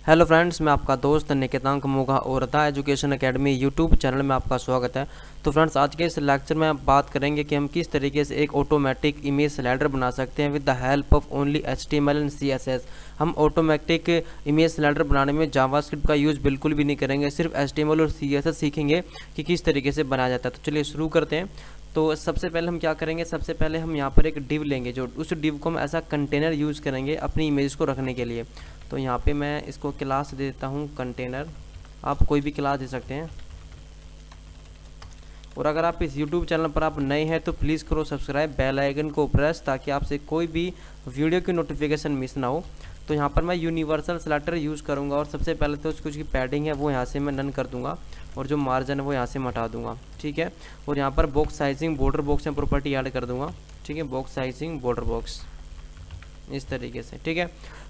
Hello friends, मैं आपका दोस्त निकेतांक मोगा और the education academy YouTube channel में आपका स्वागत है। तो फ्रेंड्स, आज के इस लेक्चर में आप बात करेंगे कि हम किस तरीके से एक ऑटोमेटिक इमेज स्लाइडर बना सकते हैं with the help of only HTML and CSS। हम ऑटोमेटिक इमेज स्लाइडर बनाने में जावास्क्रिप्ट का यूज़ बिल्कुल भी नहीं करेंगे, सिर्फ HTML और CSS सीखेंगे कि किस तरीके से बनाया जाता है। तो चलिए शुरू करते हैं। तो सबसे पहले हम क्या करेंगे, सबसे पहले हम यहाँ पर एक डिव लेंगे, जो उस डिव को हम ऐसा कंटेनर यूज़ करेंगे अपनी इमेज को रखने के लिए। तो यहाँ पे मैं इसको क्लास दे देता हूँ कंटेनर, आप कोई भी क्लास दे सकते हैं। और अगर आप इस YouTube चैनल पर आप नए हैं तो प्लीज़ करो सब्सक्राइब, बेल आइकन को प्रेस, ताकि आपसे कोई भी वीडियो की नोटिफिकेशन मिस ना हो। तो यहाँ पर मैं यूनिवर्सल सेलेक्टर यूज़ करूँगा और सबसे पहले तो उसकी जो पैडिंग है वो यहाँ से मैं नन कर दूँगा और जो मार्जिन है वो यहाँ से मैं हटा दूँगा, ठीक है। और यहाँ पर बॉक्स साइजिंग बॉर्डर बॉक्स में प्रॉपर्टी ऐड कर दूँगा, ठीक है। बॉक्स साइजिंग बॉर्डर बॉक्स इस तरीके से, ठीक है।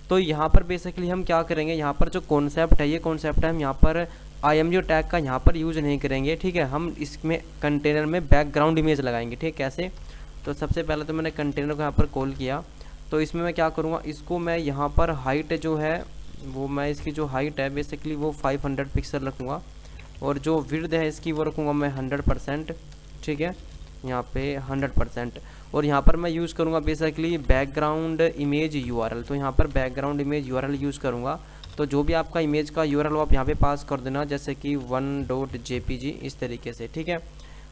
तो यहाँ पर बेसिकली हम क्या करेंगे, यहाँ पर जो कॉन्सेप्ट है, ये कॉन्सेप्ट है, हम यहाँ पर IMG टैग का यहाँ पर यूज़ नहीं करेंगे, ठीक है। हम इसमें कंटेनर में बैकग्राउंड इमेज लगाएंगे, ठीक है। कैसे? तो सबसे पहले तो मैंने कंटेनर को यहाँ पर कॉल किया, तो इसमें मैं क्या करूँगा, इसको मैं यहाँ पर हाइट जो है वो मैं इसकी जो हाइट है बेसिकली वो 500 पिक्सल रखूँगा और जो विड्थ है इसकी वो रखूँगा मैं 100%, ठीक है। यहाँ पे 100%। और यहाँ पर मैं यूज़ करूँगा बेसिकली बैकग्राउंड इमेज URL। तो यहाँ पर बैकग्राउंड इमेज URL यूज़ करूँगा। तो जो भी आपका इमेज का URL हो आप यहाँ पे पास कर देना, जैसे कि 1.jpg इस तरीके से, ठीक है।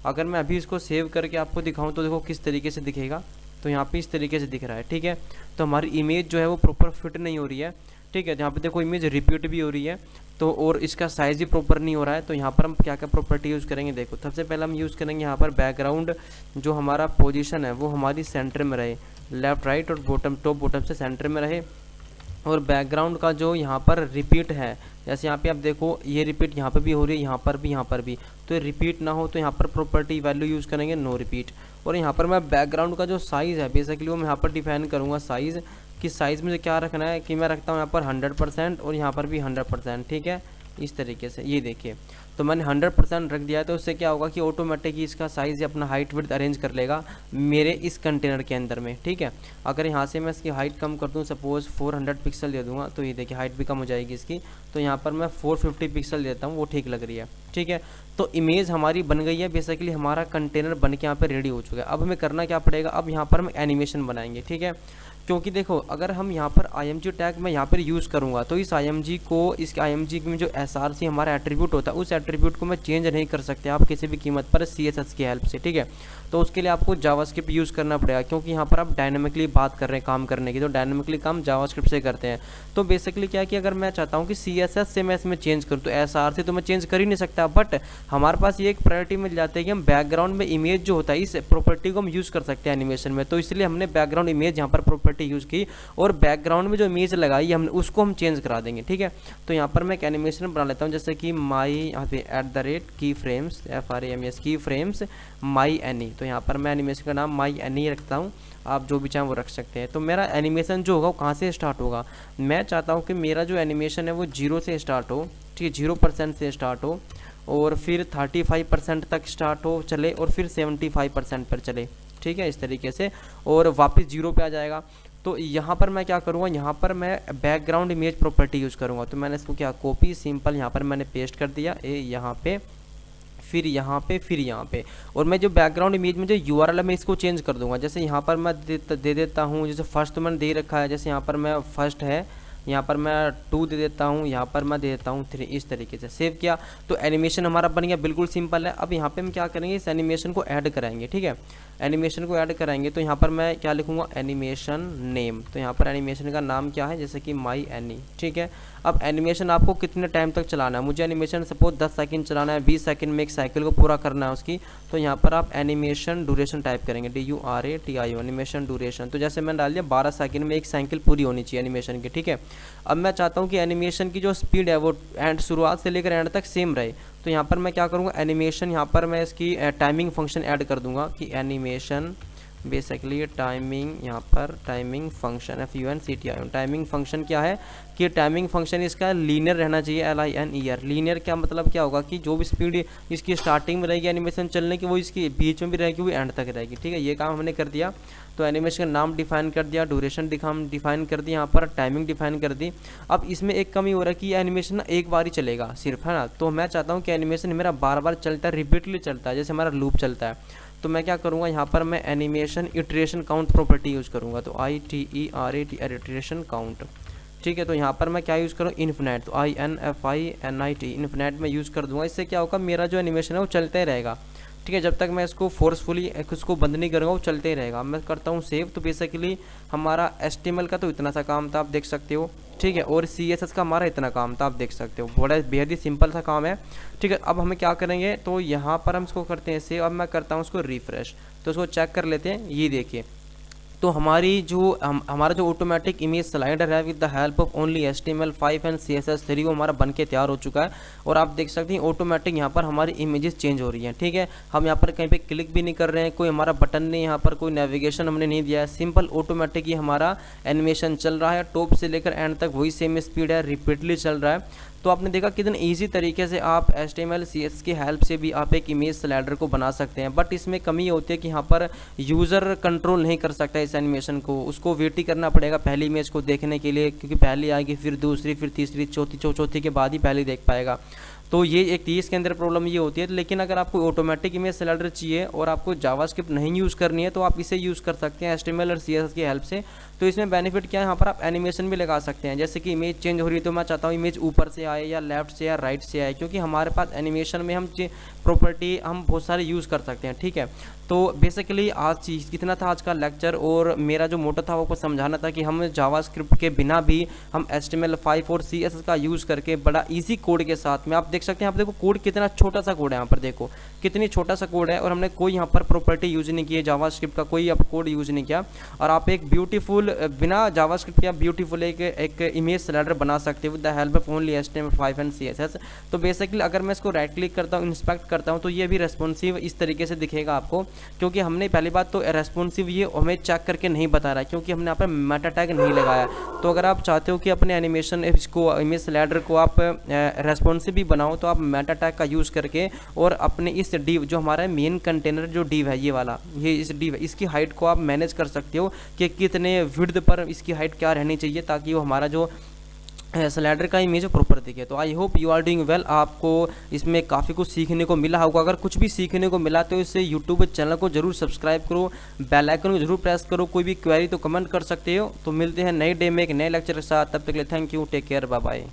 अगर मैं अभी इसको सेव करके आपको दिखाऊँ तो देखो किस तरीके से दिखेगा। तो यहाँ पे इस तरीके से दिख रहा है, ठीक है। तो हमारी इमेज जो है वो प्रॉपर फिट नहीं हो रही है, ठीक है। यहाँ पे देखो इमेज रिपीट भी हो रही है, तो और इसका साइज़ भी प्रॉपर नहीं हो रहा है। तो यहाँ पर हम क्या क्या प्रॉपर्टी यूज़ करेंगे, देखो सबसे पहले हम यूज़ करेंगे यहाँ पर बैकग्राउंड जो हमारा पोजीशन है वो हमारी सेंटर में रहे, लेफ़्ट राइट और बॉटम टॉप बॉटम से सेंटर में रहे। और बैकग्राउंड का जो यहाँ पर रिपीट है, जैसे यहाँ पे आप देखो ये रिपीट यहाँ पर भी हो रही है, यहाँ पर भी, यहाँ पर भी, तो रिपीट ना हो तो यहाँ पर प्रॉपर्टी वैल्यू यूज़ करेंगे नो रिपीट। और यहाँ पर मैं बैकग्राउंड का जो साइज़ है बेसिकली वो मैं यहाँ पर डिफाइन करूँगा साइज़, कि साइज़ मुझे क्या रखना है, कि मैं रखता हूँ यहाँ पर 100% और यहाँ पर भी 100%, ठीक है। इस तरीके से ये देखिए, तो मैंने 100% रख दिया है। तो उससे क्या होगा कि ऑटोमेटिक ही इसका साइज़ अपना हाइट विड्थ अरेंज कर लेगा मेरे इस कंटेनर के अंदर में, ठीक है। अगर यहाँ से मैं इसकी हाइट कम कर दूँ, सपोज़ 400 पिक्सल दे दूँगा, तो ये देखिए हाइट भी कम हो जाएगी इसकी। तो यहाँ पर मैं 450 पिक्सल देता हूँ, वो ठीक लग रही है, ठीक है। तो इमेज हमारी बन गई है, बेसिकली हमारा कंटेनर बन के यहाँ पर रेडी हो चुका है। अब हमें करना क्या पड़ेगा, अब यहाँ पर हम एनिमेशन बनाएंगे, ठीक है। क्योंकि देखो अगर हम यहाँ पर IMG टैग मैं यहाँ पर यूज़ करूँगा तो इस IMG में जो SRC हमारा एट्रीब्यूट होता है उस एट्रीब्यूट को मैं चेंज नहीं कर सकते आप किसी भी कीमत पर CSS की हेल्प से, ठीक है। तो उसके लिए आपको जावास्क्रिप्ट यूज़ करना पड़ेगा, क्योंकि यहाँ पर आप डायनामिकली बात कर रहे हैं काम करने की, तो डायनामिकली काम जावास्क्रिप्ट से करते हैं। तो बेसिकली क्या है कि अगर मैं चाहता हूँ कि CSS से मैं इसमें चेंज करूँ तो SRC तो मैं चेंज कर ही नहीं सकता, बट हमारे पास ये एक प्रायोरिटी मिल जाती है कि हम बैकग्राउंड में इमेज जो होता है इस प्रॉपर्टी को हम यूज़ कर सकते हैं एनिमेशन में। तो इसलिए हमने बैकग्राउंड इमेज यहाँ पर प्रॉपर्टी यूज़ की और बैकग्राउंड में जो इमेज लगाई हमने उसको हम चेंज करा देंगे, ठीक है। तो यहाँ पर मैं एक एनिमेशन बना लेता हूँ, जैसे कि माई यहाँ पे @ keyframes FRAMES keyframes my any. तो यहाँ पर मैं एनिमेशन का नाम माई एनी रखता हूँ, आप जो भी चाहें वो रख सकते हैं। तो मेरा एनिमेशन जो होगा वो कहाँ से स्टार्ट होगा, मैं चाहता हूँ कि मेरा जो एनिमेशन है वो 0 से स्टार्ट हो, ठीक है, 0% से स्टार्ट हो और फिर 35% तक स्टार्ट हो चले और फिर 75% पर चले, ठीक है, इस तरीके से, और वापस 0 पे आ जाएगा। तो यहाँ पर मैं क्या करूँगा, यहाँ पर मैं बैकग्राउंड इमेज प्रॉपर्टी यूज़ करूँगा। तो मैंने इसको क्या कॉपी सिंपल यहाँ पर मैंने पेस्ट कर दिया, यहाँ पे, फिर यहाँ पे, फिर यहाँ पे। और मैं जो बैकग्राउंड इमेज में जो URL है मैं इसको चेंज कर दूँगा। जैसे यहाँ पर मैं दे देता हूँ, जैसे फर्स्ट तो मैंने दे रखा है, जैसे यहाँ पर मैं फर्स्ट है, यहाँ पर मैं 2 दे देता हूँ, यहाँ पर मैं दे देता हूँ 3, इस तरीके से सेव किया। तो एनिमेशन हमारा बन गया, बिल्कुल सिंपल है। अब यहाँ पे हम क्या करेंगे, इस एनिमेशन को ऐड कराएंगे, ठीक है। एनिमेशन को ऐड कराएंगे तो यहाँ पर मैं क्या लिखूँगा, एनिमेशन नेम। तो यहाँ पर एनिमेशन का नाम क्या है, जैसे कि माई एनी, ठीक है। अब एनिमेशन आपको कितने टाइम तक चलाना है, मुझे एनिमेशन सपोज 10 सेकंड चलाना है, 20 सेकंड में एक साइकिल को पूरा करना है उसकी। तो यहाँ पर आप एनिमेशन ड्यूरेशन टाइप करेंगे, DURATIO एनिमेशन ड्यूरेशन। तो जैसे मैंने डाल दिया 12 सेकंड में एक साइकिल पूरी होनी चाहिए एनिमेशन की, ठीक है। अब मैं चाहता हूँ कि एनिमेशन की जो स्पीड है वो शुरुआत से लेकर एंड तक सेम रहे। तो यहाँ पर मैं क्या करूँगा, एनिमेशन यहाँ पर मैं इसकी टाइमिंग फंक्शन ऐड कर दूँगा कि एनिमेशन बेसिकली टाइमिंग, यहाँ पर timing function FUNCTION। Timing function क्या है कि टाइमिंग फंक्शन इसका लीनियर रहना चाहिए, LINER। लीनियर क्या मतलब क्या होगा कि जो भी स्पीड इसकी स्टार्टिंग में रहेगी एनिमेशन चलने की वो इसकी बीच में भी रहेगी, वो एंड तक रहेगी। ठीक है, ये काम हमने कर दिया। तो एनिमेशन का नाम डिफाइन कर दिया, ड्यूरेशन डिफाइन कर दिया, यहाँ पर टाइमिंग डिफाइन कर दी। अब इसमें एक कमी हो रहा है कि एनिमेशन ना एक बार ही चलेगा सिर्फ, है ना। तो मैं चाहता हूँ कि एनिमेशन मेरा बार बार चलता है, रिपीटली चलता है, जैसे हमारा लूप चलता है। तो मैं क्या करूँगा, यहाँ पर मैं animation iteration count property use करूँगा। तो ITERAT इटरेशन काउंट। ठीक है, तो यहाँ पर मैं क्या यूज़ करूँ, इन्फिनाइट। तो INFINIT इन्फिनाइट में यूज़ कर दूंगा। इससे क्या होगा, मेरा जो एनिमेशन है वो चलते ही रहेगा। ठीक है, जब तक मैं इसको फोर्सफुली उसको बंद नहीं करूँगा वो चलते ही रहेगा। मैं करता हूँ सेव। तो बेसिकली हमारा HTML का तो इतना सा काम था, आप देख सकते हो। ठीक है, और CSS का हमारा इतना काम था, आप देख सकते हो। बड़ा बेहद ही सिंपल सा काम है। ठीक है, अब हमें क्या करेंगे, तो यहाँ पर हम इसको करते हैं सेव। अब मैं करता हूँ उसको रिफ्रेश। तो उसको चेक कर लेते हैं, ये देखिए। तो हमारी जो हमारा जो ऑटोमेटिक इमेज स्लाइडर है with the help of only HTML5 and CSS3 वो हमारा बन के तैयार हो चुका है। और आप देख सकते हैं ऑटोमेटिक यहाँ पर हमारी इमेजेस चेंज हो रही हैं। ठीक है, हम यहाँ पर कहीं पे क्लिक भी नहीं कर रहे हैं, कोई हमारा बटन नहीं, यहाँ पर कोई नेविगेशन हमने नहीं दिया है। सिंपल ऑटोमेटिक ही हमारा एनिमेशन चल रहा है, टॉप से लेकर एंड तक वही सेम स्पीड है, रिपीटली चल रहा है। तो आपने देखा कितने इजी तरीके से आप HTML CSS की हेल्प से भी आप एक इमेज स्लाइडर को बना सकते हैं। बट इसमें कमी होती है कि यहाँ पर यूज़र कंट्रोल नहीं कर सकता इस एनिमेशन को, उसको वेट ही करना पड़ेगा पहली इमेज को देखने के लिए, क्योंकि पहली आएगी फिर दूसरी फिर तीसरी चौथी के बाद ही पहली देख पाएगा। तो ये एक तीस के अंदर प्रॉब्लम ये होती है। लेकिन अगर आपको ऑटोमेटिक इमेज स्लाइडर चाहिए और आपको जावास्क्रिप्ट नहीं यूज़ करनी है तो आप इसे यूज़ कर सकते हैं HTML और CSS की हेल्प से। तो इसमें बेनिफिट क्या है, यहाँ पर आप एनिमेशन भी लगा सकते हैं। जैसे कि इमेज चेंज हो रही है तो मैं चाहता हूँ इमेज ऊपर से आए या लेफ्ट से या राइट से आए, क्योंकि हमारे पास एनिमेशन में हम प्रॉपर्टी हम बहुत सारे यूज़ कर सकते हैं। ठीक है, तो बेसिकली आज इतना था आज का लेक्चर। और मेरा जो मोटो था वो को समझाना था कि हम जावास्क्रिप्ट के बिना भी हम HTML5 और CSS का यूज़ करके बड़ा ईजी कोड के साथ में, आप देख सकते हैं, आप देखो कोड कितना छोटा सा कोड है, यहाँ पर देखो कितनी छोटा सा कोड है और हमने कोई यहाँ पर प्रॉपर्टी यूज़ नहीं की है, जावास्क्रिप्ट का कोई आप कोड यूज़ नहीं किया। और आप एक ब्यूटीफुल बिना जावास्क्रिप्ट के ब्यूटीफुल एक इमेज स्लाइडर बना सकते हो with the help of only HTML5 and CSS। तो बेसिकली अगर मैं इसको राइट क्लिक करता हूँ, इंस्पेक्ट करता हूँ, तो ये भी रेस्पॉन्सिव इस तरीके से दिखेगा आपको, क्योंकि हमने पहली बात तो रेस्पॉन्सिव ये हमें चेक करके नहीं बता रहा है, क्योंकि हमने यहाँ पर मेटा टैग नहीं लगाया। तो अगर आप चाहते हो कि अपने एनिमेशन इसको इमेज स्लाइडर को आप रेस्पॉन्सिव भी बनाओ तो आप मेटा टैग का यूज़ करके और अपने इस डिव जो हमारा मेन कंटेनर जो डिव है ये वाला, ये इस डिव इसकी हाइट को आप मैनेज कर सकते हो कि कितने विड्थ पर इसकी हाइट क्या रहनी चाहिए, ताकि वो हमारा जो स्लाइडर का इमेज प्रॉपर दिखे। तो I hope you are doing well. आपको इसमें काफ़ी कुछ सीखने को मिला होगा। अगर कुछ भी सीखने को मिला तो इससे यूट्यूब चैनल को जरूर सब्सक्राइब करो, बेल आइकन को जरूर प्रेस करो। कोई भी क्वेरी तो कमेंट कर सकते हो। तो मिलते हैं नए डे में एक नए लेक्चर के साथ, तब तक के लिए thank you, take care, bye bye.